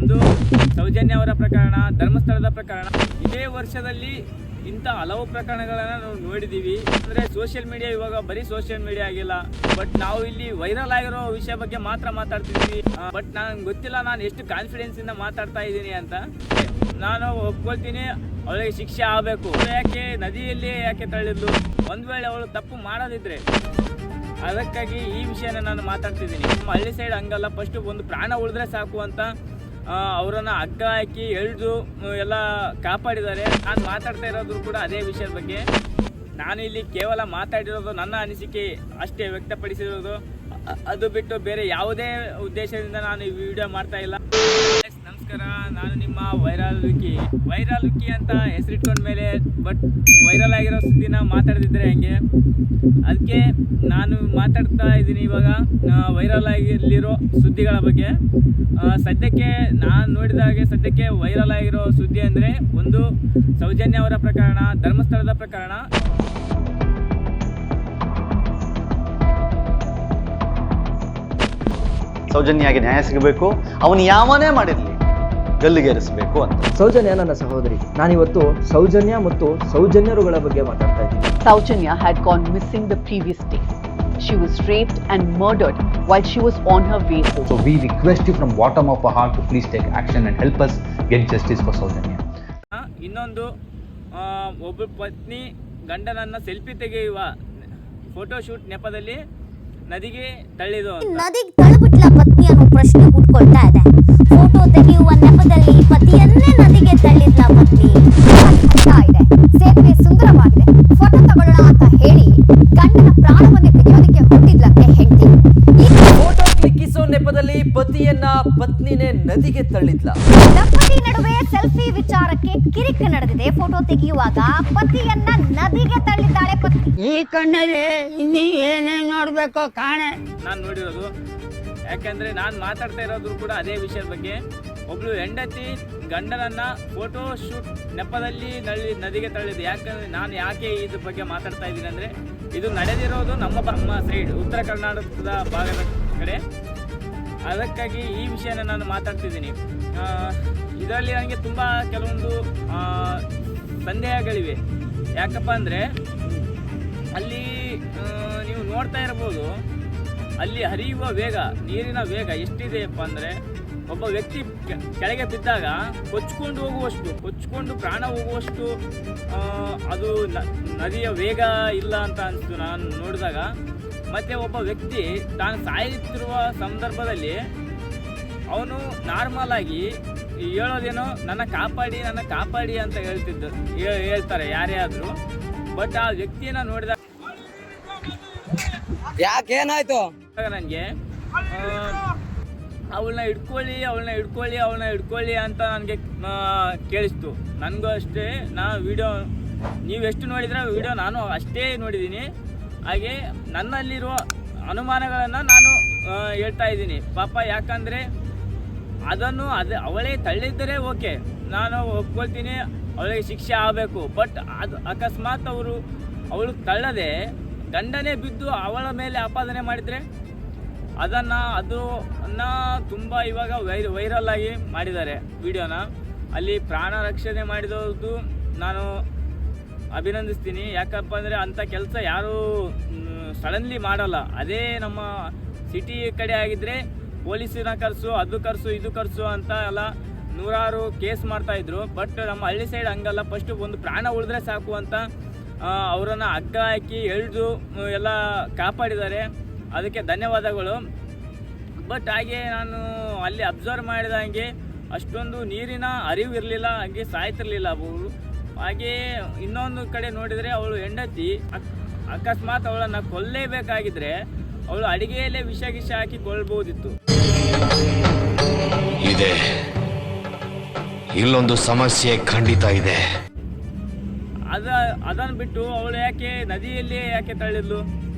ಒಂದು ಸೌಜನ್ಯ ಅವರ ಪ್ರಕರಣ, ಧರ್ಮಸ್ಥಳದ ಪ್ರಕರಣ, ಇದೇ ವರ್ಷದಲ್ಲಿ ಇಂಥ ಹಲವು ಪ್ರಕರಣಗಳನ್ನು ನಾವು ನೋಡಿದ್ದೀವಿ. ಅಂದರೆ ಸೋಷಿಯಲ್ ಮೀಡಿಯಾ ಇವಾಗ ಬರೀ ಸೋಷಿಯಲ್ ಮೀಡಿಯಾ ಆಗಿಲ್ಲ, ಬಟ್ ನಾವು ಇಲ್ಲಿ ವೈರಲ್ ಆಗಿರೋ ವಿಷಯ ಬಗ್ಗೆ ಮಾತ್ರ ಮಾತಾಡ್ತಿದ್ವಿ. ಬಟ್ ನನಗೆ ಗೊತ್ತಿಲ್ಲ ನಾನು ಎಷ್ಟು ಕಾನ್ಫಿಡೆನ್ಸಿಂದ ಮಾತಾಡ್ತಾ ಇದ್ದೀನಿ ಅಂತ. ನಾನು ಒಪ್ಕೊಳ್ತೀನಿ, ಅವಳಿಗೆ ಶಿಕ್ಷೆ ಆಗಬೇಕು. ಯಾಕೆ ನದಿಯಲ್ಲಿ ಯಾಕೆ ತಳ್ಳಿದ್ಲು? ಒಂದು ವೇಳೆ ಅವಳು ತಪ್ಪು ಮಾಡೋದಿದ್ರೆ ಅದಕ್ಕಾಗಿ ಈ ವಿಷಯನ ನಾನು ಮಾತಾಡ್ತಿದ್ದೀನಿ. ನಮ್ಮ ಹಳ್ಳಿ ಸೈಡ್ ಹಂಗಲ್ಲ, ಫಸ್ಟು ಒಂದು ಪ್ರಾಣ ಉಳಿದ್ರೆ ಸಾಕು ಅಂತ ಅವರನ್ನು ಹಗ್ಗ ಹಾಕಿ ಎಳೆದು ಎಲ್ಲ ಕಾಪಾಡಿದ್ದಾರೆ. ನಾನು ಮಾತಾಡ್ತಾ ಇರೋದು ಕೂಡ ಅದೇ ವಿಷಯದ ಬಗ್ಗೆ. ನಾನು ಇಲ್ಲಿ ಕೇವಲ ಮಾತಾಡಿರೋದು ನನ್ನ ಅನಿಸಿಕೆ ಅಷ್ಟೇ ವ್ಯಕ್ತಪಡಿಸಿರೋದು, ಅದು ಬಿಟ್ಟು ಬೇರೆ ಯಾವುದೇ ಉದ್ದೇಶದಿಂದ ನಾನು ಈ ವಿಡಿಯೋ ಮಾಡ್ತಾ ಇಲ್ಲ. ನಮಸ್ಕಾರ, ನಾನು ನಿಮ್ಮ ವೈರಲ್ ವಿಕ್ಕಿ ಅಂತ ಹೆಸರಿಟ್ಕೊಂಡ ಮೇಲೆ ಬಟ್ ವೈರಲ್ ಆಗಿರೋ ಸುದ್ದಿನ ಮಾತಾಡ್ತಿದ್ರೆ ಹೆಂಗೆ, ಅದಕ್ಕೆ ನಾನು ಮಾತಾಡ್ತಾ ಇದ್ದೀನಿ ಇವಾಗ ವೈರಲ್ ಆಗಿರೋ ಸುದ್ದಿಗಳ ಬಗ್ಗೆ. ಸದ್ಯಕ್ಕೆ ನಾನು ನೋಡಿದ ಹಾಗೆ ಸದ್ಯಕ್ಕೆ ವೈರಲ್ ಆಗಿರೋ ಸುದ್ದಿ ಅಂದರೆ ಒಂದು ಸೌಜನ್ಯ ಅವರ ಪ್ರಕರಣ, ಧರ್ಮಸ್ಥಳದ ಪ್ರಕರಣ. ಸೌಜನ್ಯಗೆ ನ್ಯಾಯ ಸಿಗಬೇಕು, ಅವನು ಯಾವನೇ ಮಾಡಿರಲಿ ಗಲ್ಲಿಗೇರಿಸಬೇಕು ಅಂತ. ಸೌಜನ್ಯ ನನ್ನ ಸಹೋದರಿ. ನಾನಿವತ್ತು ಸೌಜನ್ಯ ಮತ್ತು ಸೌಜನ್ಯರುಗಳ ಬಗ್ಗೆ ಮಾತಾಡ್ತಾ ಇದ್ದೀನಿ. Saujanya had gone missing the previous day. She was raped and murdered while she was on her way home. So we request you from bottom of our heart to please take action and help us get justice for Saujanya. ಇನ್ನೊಂದು ಒಬ್ಬ ಪತ್ನಿ ಗಂಡನನ್ನ selfie ತೆಗೆಯುವ photo shoot ನೆಪದಲ್ಲಿ ನದಿಗೆ ತಳ್ಳಿದು. ನದಿಗೆ ತಳ್ಳಿಬಿಟ್ಲ ಪತ್ನಿ ಅನ್ನೋ ಪ್ರಶ್ನೆ ಹುಟ್ಕೊಳ್ತಾ ಇದೆ. ಫೋಟೋ ತೆಗೆಯುವ ನೆಪದಲ್ಲಿ ಪತಿಯನ್ನೇ ನದಿಗೆ ತಳ್ಳಿದ್ಲ ಪತ್ನಿ ಇದೆ. ಸೇತುವೆ ಸುಂದರವಾಗಿದೆ, ಫೋಟೋ ತಗೊಳ್ಳೋಣ ಅಂತ ಹೇಳಿ ಗಂಡನ ಪ್ರಾಣವನ್ನೇ ತೆಗೆಯೋದಕ್ಕೆ ಹೊರಟಿದ್ಲಂತೆ ಹೆಂಡತಿ. ಈ ಫೋಟೋ ಕ್ಲಿಕ್ಕಿಸೋ ನೆಪದಲ್ಲಿ ಪತಿಯನ್ನ ಪತ್ನಿನೇ ನದಿಗೆ ತಳ್ಳಿದ್ಲ. ದಂಪತಿ ನಡುವೆ ಸೆಲ್ಫಿ ವಿಚಾರಕ್ಕೆ ಕಿರಿಕ್ ನಡೆದಿದೆ. ಫೋಟೋ ತೆಗೆಯುವಾಗ ಪತಿಯನ್ನ ನದಿಗೆ ತಳ್ಳಿದ್ದಾಳೆ ಪತ್ನಿ. ಈ ಕಣ್ಣಲ್ಲಿ ಇನ್ನೀ ಏನೇನು ನೋಡ್ಬೇಕೋ ಕಾಣೆ. ನಾನು ನೋಡಿರೋದು, ಯಾಕಂದ್ರೆ ನಾನು ಮಾತಾಡ್ತಾ ಇರೋದು ಕೂಡ ಅದೇ ವಿಷಯದ ಬಗ್ಗೆ. ಒಬ್ಳು ಹೆಂಡತಿ ಗಂಡನನ್ನ ಫೋಟೋ ಶೂಟ್ ನೆಪದಲ್ಲಿ ನದಿಗೆ ತಳ್ಳಿದೆ. ಯಾಕಂದ್ರೆ ನಾನು ಯಾಕೆ ಇದ್ರ ಬಗ್ಗೆ ಮಾತಾಡ್ತಾ ಇದ್ದೀನಿ ಅಂದರೆ, ಇದು ನಡೆದಿರೋದು ನಮ್ಮ ಸೈಡ್ ಉತ್ತರ ಕರ್ನಾಟಕದ ಭಾಗದ ಕಡೆ. ಅದಕ್ಕಾಗಿ ಈ ವಿಷಯನ ನಾನು ಮಾತಾಡ್ತಿದ್ದೀನಿ. ಇದರಲ್ಲಿ ನನಗೆ ತುಂಬ ಕೆಲವೊಂದು ಸಂದೇಹಗಳಿವೆ. ಯಾಕಪ್ಪ ಅಂದರೆ ಅಲ್ಲಿ ನೀವು ನೋಡ್ತಾ ಇರ್ಬೋದು, ಅಲ್ಲಿ ಹರಿಯುವ ವೇಗ, ನೀರಿನ ವೇಗ ಎಷ್ಟಿದೆಯಪ್ಪ ಅಂದರೆ, ಒಬ್ಬ ವ್ಯಕ್ತಿ ಕೆಳಗೆ ಬಿದ್ದಾಗ ಕೊಚ್ಕೊಂಡು ಪ್ರಾಣ ಹೋಗುವಷ್ಟು ಅದು ನದಿಯ ವೇಗ ಇಲ್ಲ ಅಂತ ಅನಿಸ್ತು ನಾನು ನೋಡಿದಾಗ. ಮತ್ತು ಒಬ್ಬ ವ್ಯಕ್ತಿ ತಾನು ಸಾಯುತ್ತಿರುವ ಸಂದರ್ಭದಲ್ಲಿ ಅವನು ನಾರ್ಮಲ್ ಆಗಿ ಹೇಳೋದೇನೋ ನನ್ನ ಕಾಪಾಡಿ ಅಂತ ಹೇಳ್ತಾರೆ ಯಾರೇ ಆದರೂ. ಬಟ್ ಆ ವ್ಯಕ್ತಿಯನ್ನು ನೋಡಿದಾಗ ಯಾಕೇನಾಯ್ತು ನನಗೆ ಅವಳನ್ನ ಹಿಡ್ಕೊಳ್ಳಿ ಅಂತ ನನಗೆ ಕೇಳಿಸ್ತು. ನನಗೂ ಅಷ್ಟೇ, ನೀವು ಎಷ್ಟು ನೋಡಿದ್ರೆ ವಿಡಿಯೋ ನಾನು ಅಷ್ಟೇ ನೋಡಿದ್ದೀನಿ. ಹಾಗೆ ನನ್ನಲ್ಲಿರುವ ಅನುಮಾನಗಳನ್ನು ನಾನು ಹೇಳ್ತಾ ಇದ್ದೀನಿ ಪಾಪ. ಯಾಕಂದರೆ ಅವಳೇ ತಳ್ಳಿದ್ದರೆ ಓಕೆ, ನಾನು ಒಪ್ಕೊಳ್ತೀನಿ, ಅವಳಿಗೆ ಶಿಕ್ಷೆ ಆಗಬೇಕು. ಬಟ್ ಅದು ಅಕಸ್ಮಾತ್ ಅವಳು ತಳ್ಳದೆ ಗಂಡನೇ ಬಿದ್ದು ಅವಳ ಮೇಲೆ ಆಪಾದನೆ ಮಾಡಿದರೆ ಅದನ್ನು ತುಂಬ ಇವಾಗ ವೈರಲ್ ಆಗಿ ಮಾಡಿದ್ದಾರೆ ವಿಡಿಯೋನ. ಅಲ್ಲಿ ಪ್ರಾಣ ರಕ್ಷಣೆ ಮಾಡಿದವ್ರದ್ದು ನಾನು ಅಭಿನಂದಿಸ್ತೀನಿ. ಯಾಕಪ್ಪ ಅಂದರೆ ಅಂಥ ಕೆಲಸ ಯಾರೂ ಸಡನ್ಲಿ ಮಾಡಲ್ಲ. ಅದೇ ನಮ್ಮ ಸಿಟಿ ಕಡೆ ಆಗಿದ್ದರೆ ಪೊಲೀಸನ್ನ ಕರೆಸು ಇದು ಕರೆಸು ಅಂತ ಎಲ್ಲ ನೂರಾರು ಕೇಸ್ ಮಾಡ್ತಾಯಿದ್ರು. ಬಟ್ ನಮ್ಮ ಹಳ್ಳಿ ಸೈಡ್ ಹಂಗಲ್ಲ, ಫಸ್ಟು ಒಂದು ಪ್ರಾಣ ಉಳಿದ್ರೆ ಸಾಕು ಅಂತ ಅವರನ್ನು ಹಗ್ಗ ಹಾಕಿ ಎಳೆದು ಎಲ್ಲ ಕಾಪಾಡಿದ್ದಾರೆ. ಅದಕ್ಕೆ ಧನ್ಯವಾದಗಳು. ಬಟ್ ಹಾಗೆ ನಾನು ಅಲ್ಲಿ ಅಬ್ಸರ್ವ್ ಮಾಡಿದ ಹಾಗೆ ಅಷ್ಟೊಂದು ನೀರಿನ ಅರಿವು ಇರಲಿಲ್ಲ, ಹಾಗೆ ಸಾಯ್ತಿರ್ಲಿಲ್ಲ ಅವರು. ಹಾಗೆ ಇನ್ನೊಂದು ಕಡೆ ನೋಡಿದರೆ ಅವಳು ಹೆಂಡತಿ ಅಕಸ್ಮಾತ್ ಅವಳನ್ನು ಕೊಲ್ಲೇಬೇಕಾಗಿದ್ರೆ ಅವಳು ಅಡಿಗೆಯಲ್ಲೇ ವಿಷ ಹಾಕಿ ಕೊಲ್ಬಹುದಿತ್ತು. ಇದೆ, ಇಲ್ಲೊಂದು ಸಮಸ್ಯೆ ಖಂಡಿತ ಇದೆ. ಅದನ್ನು ಬಿಟ್ಟು ಅವಳು ನದಿಯಲ್ಲಿ ಯಾಕೆ ತಳ್ಳಿದ್ಲು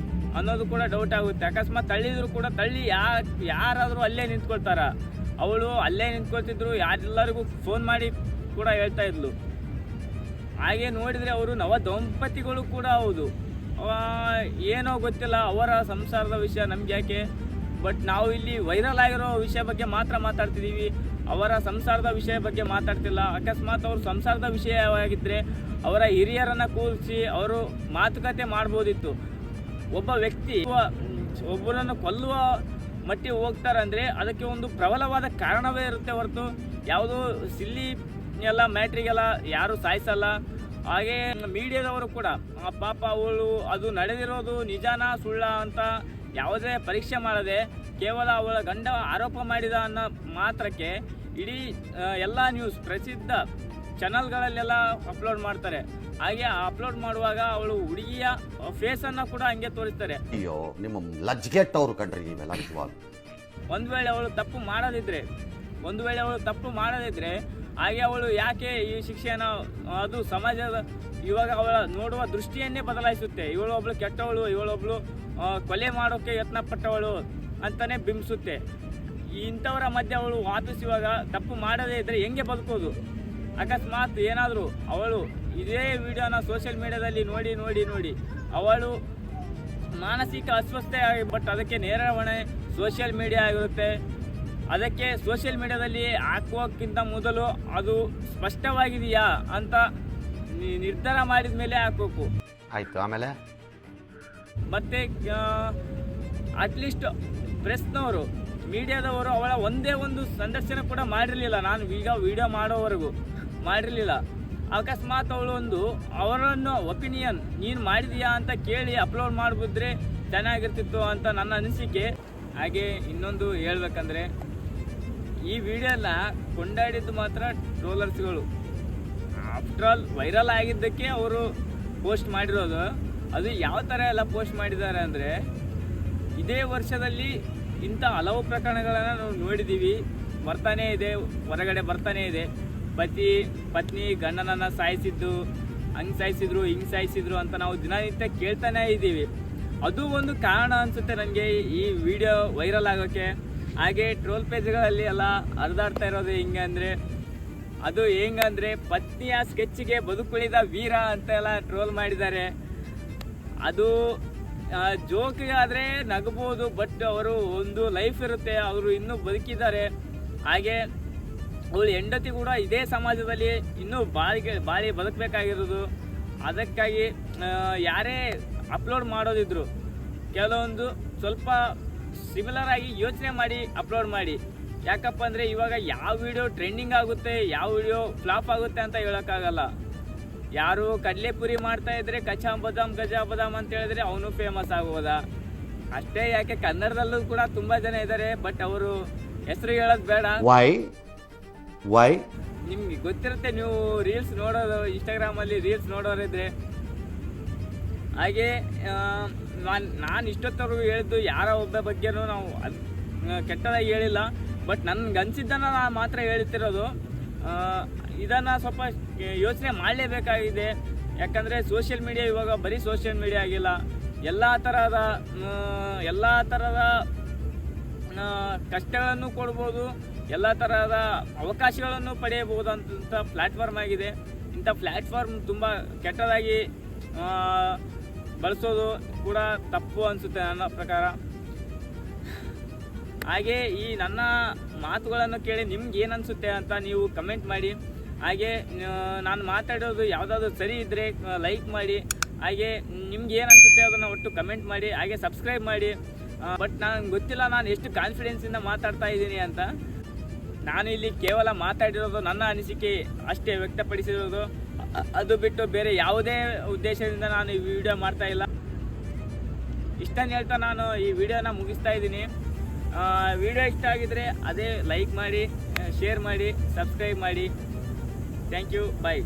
ಅನ್ನೋದು ಕೂಡ ಡೌಟ್ ಆಗುತ್ತೆ. ಅಕಸ್ಮಾತ್ ತಳ್ಳಿದ್ರು ಕೂಡ ಯಾರಾದರೂ ಅಲ್ಲೇ ನಿಂತ್ಕೊಳ್ತಾರ? ಅವಳು ಅಲ್ಲೇ ನಿಂತ್ಕೊಳ್ತಿದ್ರು, ಯಾರೆಲ್ಲರಿಗೂ ಫೋನ್ ಮಾಡಿ ಕೂಡ ಹೇಳ್ತಾ ಇದ್ಲು. ಹಾಗೆ ನೋಡಿದರೆ ಅವರು ನವ ದಂಪತಿಗಳು ಕೂಡ ಹೌದು. ಏನೋ ಗೊತ್ತಿಲ್ಲ, ಅವರ ಸಂಸಾರದ ವಿಷಯ ನಮ್ಗೆ ಯಾಕೆ. ಬಟ್ ನಾವು ಇಲ್ಲಿ ವೈರಲ್ ಆಗಿರೋ ವಿಷಯ ಬಗ್ಗೆ ಮಾತ್ರ ಮಾತಾಡ್ತಿದ್ದೀವಿ. ಅವರ ಸಂಸಾರದ ವಿಷಯ ಬಗ್ಗೆ ಮಾತಾಡ್ತಿಲ್ಲ. ಅಕಸ್ಮಾತ್ ಅವರು ಸಂಸಾರದ ವಿಷಯವಾಗಿದ್ದರೆ ಅವರ ಹಿರಿಯರನ್ನು ಕೂರಿಸಿ ಅವರು ಮಾತುಕತೆ ಮಾಡ್ಬೋದಿತ್ತು. ಒಬ್ಬ ವ್ಯಕ್ತಿ ಒಬ್ಬರನ್ನು ಕೊಲ್ಲುವ ಮಟ್ಟಿಗೆ ಹೋಗ್ತಾರಂದರೆ ಅದಕ್ಕೆ ಒಂದು ಪ್ರಬಲವಾದ ಕಾರಣವೇ ಇರುತ್ತೆ ಹೊರತು ಯಾವುದೋ ಸಿಲ್ಲಿ ಎಲ್ಲ ಮ್ಯಾಟ್ರಿಗೆಲ್ಲ ಯಾರೂ ಸಾಯಿಸಲ್ಲ. ಹಾಗೆ ಮೀಡಿಯಾದವರು ಕೂಡ ಪಾಪ ಅವಳು ಅದು ನಡೆದಿರೋದು ನಿಜಾನ ಸುಳ್ಳ ಅಂತ ಯಾವುದೇ ಪರೀಕ್ಷೆ ಮಾಡದೆ ಕೇವಲ ಅವಳ ಗಂಡ ಆರೋಪ ಮಾಡಿದ ಅನ್ನೋ ಮಾತ್ರಕ್ಕೆ ಇಡೀ ಎಲ್ಲ ನ್ಯೂಸ್ ಪ್ರಸಿದ್ಧ ಚಾನಲ್ಗಳಲ್ಲೆಲ್ಲ ಅಪ್ಲೋಡ್ ಮಾಡ್ತಾರೆ. ಹಾಗೆ ಅಪ್ಲೋಡ್ ಮಾಡುವಾಗ ಅವಳು ಹುಡುಗಿಯ ಫೇಸನ್ನು ಕೂಡ ಹಂಗೆ ತೋರಿಸ್ತಾರೆ. ಅಯ್ಯೋ ನಿಮ್ಮ ಲಜ್ಗೆಟ್ಟವ್ರು ಕಂಡ್ರಿ ನೀವೆಲ್ಲ ನಿಜವಾಗ. ಒಂದು ವೇಳೆ ಅವಳು ತಪ್ಪು ಮಾಡದಿದ್ರೆ ಹಾಗೆ ಅವಳು ಯಾಕೆ ಈ ಶಿಕ್ಷೆಯನ್ನು ಅದು ಸಮಾಜದ ಇವಾಗ ಅವಳ ನೋಡುವ ದೃಷ್ಟಿಯನ್ನೇ ಬದಲಾಯಿಸುತ್ತೆ. ಇವಳೊಬ್ಳು ಕೆಟ್ಟವಳು, ಇವಳೊಬ್ಳು ಕೊಲೆ ಮಾಡೋಕ್ಕೆ ಯತ್ನ ಪಟ್ಟವಳು ಅಂತಲೇ ಬಿಂಬಿಸುತ್ತೆ. ಇಂಥವರ ಮಧ್ಯೆ ಅವಳು ವಾಪಸ್ ಇವಾಗ ತಪ್ಪು ಮಾಡದೇ ಇದ್ದರೆ ಹೆಂಗೆ ಬದುಕೋದು? ಅಕಸ್ಮಾತ್ ಏನಾದರೂ ಅವಳು ಇದೇ ವಿಡಿಯೋನ ಸೋಷಿಯಲ್ ಮೀಡಿಯಾದಲ್ಲಿ ನೋಡಿ ಅವಳು ಮಾನಸಿಕ ಅಸ್ವಸ್ಥೆ ಬಟ್ ಅದಕ್ಕೆ ನೇರ ಹೊಣೆ ಸೋಷಿಯಲ್ ಮೀಡಿಯಾ ಆಗಿರುತ್ತೆ. ಅದಕ್ಕೆ ಸೋಷಿಯಲ್ ಮೀಡಿಯಾದಲ್ಲಿ ಹಾಕುವಕ್ಕಿಂತ ಮೊದಲು ಅದು ಸ್ಪಷ್ಟವಾಗಿದೆಯಾ ಅಂತ ನಿರ್ಧಾರ ಮಾಡಿದ ಮೇಲೆ ಹಾಕಬೇಕು. ಆಯ್ತು, ಆಮೇಲೆ ಮತ್ತು ಅಟ್ಲೀಸ್ಟ್ ಪ್ರೆಸ್ನವರು ಮೀಡಿಯಾದವರು ಅವಳ ಒಂದೇ ಒಂದು ಸಂದರ್ಶನ ಕೂಡ ಮಾಡಿರಲಿಲ್ಲ. ನಾನು ಈಗ ವಿಡಿಯೋ ಮಾಡೋವರೆಗೂ ಮಾಡಿರಲಿಲ್ಲ. ಅಕಸ್ಮಾತ್ ಅವಳು ಅವರನ್ನು ಒಪಿನಿಯನ್ ನೀನು ಮಾಡಿದೀಯಾ ಅಂತ ಕೇಳಿ ಅಪ್ಲೋಡ್ ಮಾಡಿಬಿಟ್ರೆ ಚೆನ್ನಾಗಿರ್ತಿತ್ತು ಅಂತ ನನ್ನ ಅನಿಸಿಕೆ. ಹಾಗೆ ಇನ್ನೊಂದು ಹೇಳ್ಬೇಕಂದ್ರೆ ಈ ವಿಡಿಯೋನ ಕೊಂಡಾಡಿದ್ದು ಮಾತ್ರ ಟ್ರೋಲರ್ಸ್ಗಳು. ಆಫ್ಟರ್ ಆಲ್ ವೈರಲ್ ಆಗಿದ್ದಕ್ಕೆ ಅವರು ಪೋಸ್ಟ್ ಮಾಡಿರೋದು. ಅದು ಯಾವ ಥರ ಎಲ್ಲ ಪೋಸ್ಟ್ ಮಾಡಿದ್ದಾರೆ ಅಂದರೆ ಇದೇ ವರ್ಷದಲ್ಲಿ ಇಂಥ ಹಲವು ಪ್ರಕರಣಗಳನ್ನು ನಾವು ನೋಡಿದ್ದೀವಿ, ಬರ್ತಾನೇ ಇದೆ, ಹೊರಗಡೆ ಬರ್ತಾನೇ ಇದೆ. ಪತ್ನಿ ಗಂಡನನ್ನು ಸಾಯಿಸಿದ್ದು, ಹಂಗೆ ಸಾಯಿಸಿದ್ರು ಹಿಂಗೆ ಸಾಯಿಸಿದ್ರು ಅಂತ ನಾವು ದಿನನಿತ್ಯ ಕೇಳ್ತಾನೇ ಇದ್ದೀವಿ. ಅದು ಒಂದು ಕಾರಣ ಅನಿಸುತ್ತೆ ನನಗೆ ಈ ವಿಡಿಯೋ ವೈರಲ್ ಆಗೋಕ್ಕೆ. ಹಾಗೆ ಟ್ರೋಲ್ ಪೇಜ್ಗಳಲ್ಲಿ ಎಲ್ಲ ಹರಿದಾಡ್ತಾ ಇರೋದು ಹೆಂಗಂದರೆ ಪತ್ನಿಯ ಸ್ಕೆಚ್ಗೆ ಬದುಕುಳಿದ ವೀರ ಅಂತೆಲ್ಲ ಟ್ರೋಲ್ ಮಾಡಿದ್ದಾರೆ. ಅದು ಜೋಕಿಗಾದರೆ ನಗಬಹುದು, ಬಟ್ ಅವರು ಒಂದು ಲೈಫ್ ಇರುತ್ತೆ, ಅವರು ಇನ್ನೂ ಬದುಕಿದ್ದಾರೆ. ಹಾಗೆ ಅವಳು ಹೆಂಡತಿ ಕೂಡ ಇದೇ ಸಮಾಜದಲ್ಲಿ ಇನ್ನೂ ಬಾಳಿ ಬದುಕಬೇಕಾಗಿರೋದು. ಅದಕ್ಕಾಗಿ ಯಾರೇ ಅಪ್ಲೋಡ್ ಮಾಡೋದಿದ್ರು ಕೆಲವೊಂದು ಸ್ವಲ್ಪ ಸಿಮಿಲರ್ ಆಗಿ ಯೋಚನೆ ಮಾಡಿ ಅಪ್ಲೋಡ್ ಮಾಡಿ. ಯಾಕಪ್ಪ ಅಂದರೆ ಇವಾಗ ಯಾವ ವಿಡಿಯೋ ಟ್ರೆಂಡಿಂಗ್ ಆಗುತ್ತೆ, ಯಾವ ವಿಡಿಯೋ ಫ್ಲಾಪ್ ಆಗುತ್ತೆ ಅಂತ ಹೇಳೋಕ್ಕಾಗಲ್ಲ. ಯಾರು ಕಡಲೆಪುರಿ ಮಾಡ್ತಾಯಿದ್ರೆ ಕಚಾ ಬದಾಮ್ ಗಜಾ ಬದಾಮ್ ಅಂತ ಹೇಳಿದ್ರೆ ಅವನು ಫೇಮಸ್ ಆಗ್ಬೋದ ಅಷ್ಟೇ. ಯಾಕೆ ಕನ್ನಡದಲ್ಲೂ ಕೂಡ ತುಂಬ ಜನ ಇದ್ದಾರೆ, ಬಟ್ ಅವರು ಹೆಸರು ಹೇಳೋದು ಬೇಡ. ವೈ ನಿಮ್ಗೆ ಗೊತ್ತಿರುತ್ತೆ, ನೀವು ರೀಲ್ಸ್ ನೋಡೋದು, ಇನ್ಸ್ಟಾಗ್ರಾಮಲ್ಲಿ ರೀಲ್ಸ್ ನೋಡೋರಿದ್ರೆ. ಹಾಗೆ ನಾನು ಇಷ್ಟೊತ್ತವರೆಗೂ ಹೇಳಿದ್ದು ಯಾರ ಒಬ್ಬ ಬಗ್ಗೆನೂ ನಾವು ಕೆಟ್ಟದಾಗಿ ಹೇಳಿಲ್ಲ, ಬಟ್ ನನಗೆ ಅನಿಸಿದ್ದನ್ನು ನಾನು ಮಾತ್ರ ಹೇಳ್ತಿರೋದು. ಇದನ್ನು ಸ್ವಲ್ಪ ಯೋಚನೆ ಮಾಡಲೇಬೇಕಾಗಿದೆ. ಯಾಕಂದರೆ ಸೋಷಿಯಲ್ ಮೀಡಿಯಾ ಇವಾಗ ಬರೀ ಸೋಷಿಯಲ್ ಮೀಡಿಯಾ ಆಗಿಲ್ಲ, ಎಲ್ಲ ಥರದ ಕಷ್ಟಗಳನ್ನು ಕೊಡ್ಬೋದು, ಎಲ್ಲ ತರಹದ ಅವಕಾಶಗಳನ್ನು ಪಡೆಯಬಹುದು ಅಂತ ಪ್ಲ್ಯಾಟ್ಫಾರ್ಮ್ ಆಗಿದೆ. ಇಂಥ ಪ್ಲ್ಯಾಟ್ಫಾರ್ಮ್ ತುಂಬ ಕೆಟ್ಟದಾಗಿ ಬಳಸೋದು ಕೂಡ ತಪ್ಪು ಅನಿಸುತ್ತೆ ನನ್ನ ಪ್ರಕಾರ. ಹಾಗೆ ಈ ನನ್ನ ಮಾತುಗಳನ್ನು ಕೇಳಿ ನಿಮ್ಗೆ ಏನು ಅನಿಸುತ್ತೆ ಅಂತ ನೀವು ಕಮೆಂಟ್ ಮಾಡಿ. ಹಾಗೆ ನಾನು ಮಾತಾಡೋದು ಯಾವುದಾದ್ರು ಸರಿ ಇದ್ದರೆ ಲೈಕ್ ಮಾಡಿ. ಹಾಗೆ ನಿಮ್ಗೆ ಏನು ಅನಿಸುತ್ತೆ ಅದನ್ನು ಒಟ್ಟು ಕಮೆಂಟ್ ಮಾಡಿ. ಹಾಗೆ ಸಬ್ಸ್ಕ್ರೈಬ್ ಮಾಡಿ. ಬಟ್ ನನಗೆ ಗೊತ್ತಿಲ್ಲ ನಾನು ಎಷ್ಟು ಕಾನ್ಫಿಡೆನ್ಸಿಂದ ಮಾತಾಡ್ತಾ ಇದ್ದೀನಿ ಅಂತ. ನಾನು ಇಲ್ಲಿ ಕೇವಲ ಮಾತಾಡಿರೋದು ನನ್ನ ಅನಿಸಿಕೆ ಅಷ್ಟೇ ವ್ಯಕ್ತಪಡಿಸಿರೋದು. ಅದು ಬಿಟ್ಟು ಬೇರೆ ಯಾವುದೇ ಉದ್ದೇಶದಿಂದ ನಾನು ಈ ವಿಡಿಯೋ ಮಾಡ್ತಾ ಇಲ್ಲ. ಇಷ್ಟನ್ನು ಹೇಳ್ತಾ ನಾನು ಈ ವಿಡಿಯೋನ ಮುಗಿಸ್ತಾ ಇದ್ದೀನಿ. ವಿಡಿಯೋ ಇಷ್ಟ ಆಗಿದರೆ ಅದೇ ಲೈಕ್ ಮಾಡಿ, ಶೇರ್ ಮಾಡಿ, ಸಬ್ಸ್ಕ್ರೈಬ್ ಮಾಡಿ. Thank you, bye.